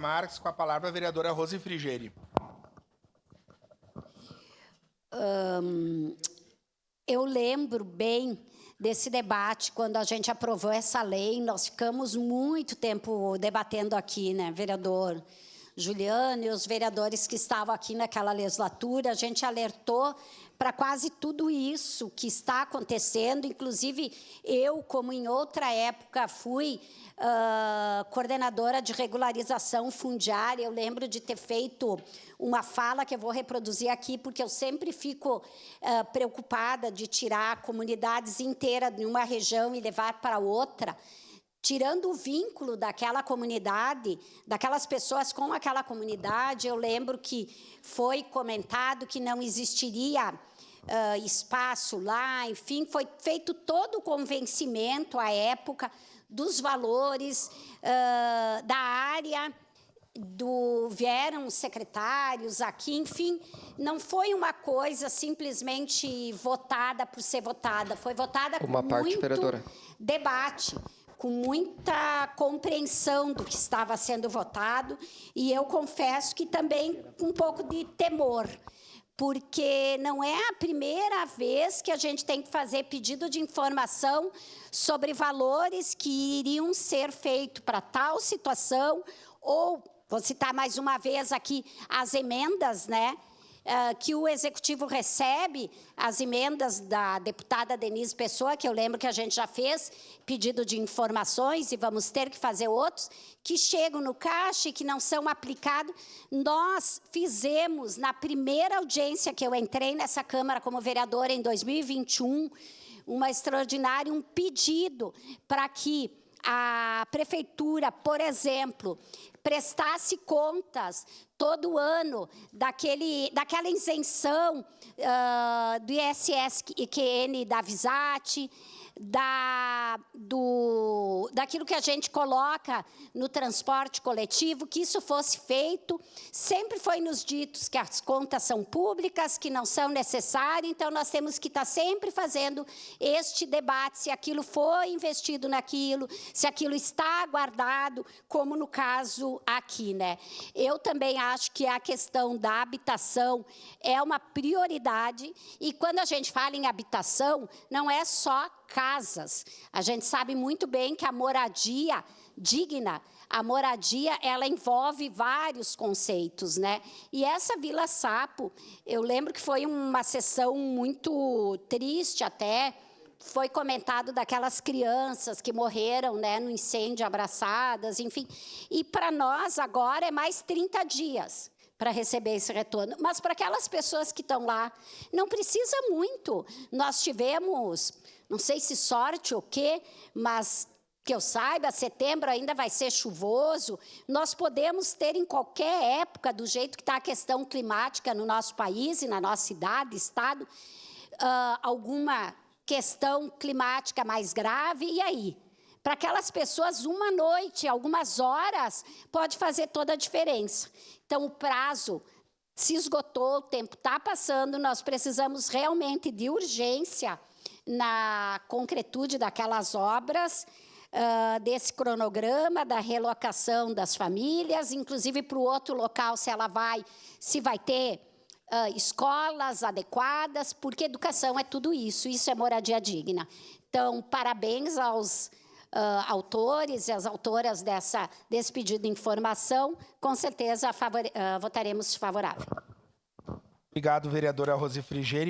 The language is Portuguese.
Marques, com a palavra a vereadora Rose Frigeri. Eu lembro bem desse debate, quando a gente aprovou essa lei, nós ficamos muito tempo debatendo aqui, né, vereador Juliano e os vereadores que estavam aqui naquela legislatura, a gente alertou para quase tudo isso que está acontecendo, inclusive eu, como em outra época fui coordenadora de regularização fundiária, eu lembro de ter feito uma fala que eu vou reproduzir aqui, porque eu sempre fico preocupada de tirar comunidades inteiras de uma região e levar para outra, tirando o vínculo daquela comunidade, daquelas pessoas com aquela comunidade. Eu lembro que foi comentado que não existiria espaço lá, enfim, foi feito todo o convencimento à época dos valores da área, vieram secretários aqui, enfim, não foi uma coisa simplesmente votada por ser votada, foi votada com muito debate, com muita compreensão do que estava sendo votado, e eu confesso que também com um pouco de temor, porque não é a primeira vez que a gente tem que fazer pedido de informação sobre valores que iriam ser feitos para tal situação, ou, vou citar mais uma vez aqui, as emendas, né, que o Executivo recebe, as emendas da deputada Denise Pessoa, que eu lembro que a gente já fez pedido de informações e vamos ter que fazer outros, que chegam no caixa e que não são aplicados. Nós fizemos, na primeira audiência que eu entrei nessa Câmara como vereadora em 2021, uma extraordinária, um pedido para que a Prefeitura, por exemplo, prestasse contas todo ano daquela isenção do ISS-QN da Visat, daquilo que a gente coloca no transporte coletivo, que isso fosse feito. Sempre foi nos ditos que as contas são públicas, que não são necessárias, então nós temos que estar sempre fazendo este debate, se aquilo foi investido naquilo, se aquilo está guardado, como no caso aqui, né? Eu também acho que a questão da habitação é uma prioridade, e quando a gente fala em habitação, não é só casas. A gente sabe muito bem que a moradia digna, a moradia, ela envolve vários conceitos, né? E essa Vila Sapo, eu lembro que foi uma sessão muito triste até, foi comentado daquelas crianças que morreram, né, no incêndio, abraçadas, enfim. E para nós agora é mais 30 dias para receber esse retorno. Mas para aquelas pessoas que estão lá, não precisa muito. Nós tivemos, não sei se sorte ou quê, mas que eu saiba, setembro ainda vai ser chuvoso. Nós podemos ter em qualquer época, do jeito que está a questão climática no nosso país e na nossa cidade, estado, alguma questão climática mais grave, e aí? Para aquelas pessoas, uma noite, algumas horas, pode fazer toda a diferença. Então, o prazo se esgotou, o tempo está passando, nós precisamos realmente de urgência na concretude daquelas obras, desse cronograma, da relocação das famílias, inclusive para o outro local, se vai ter escolas adequadas, porque educação é tudo isso é moradia digna. Então, parabéns aos autores e as autoras desse pedido de informação, com certeza votaremos favorável. Obrigado, vereadora Rose Frigeri.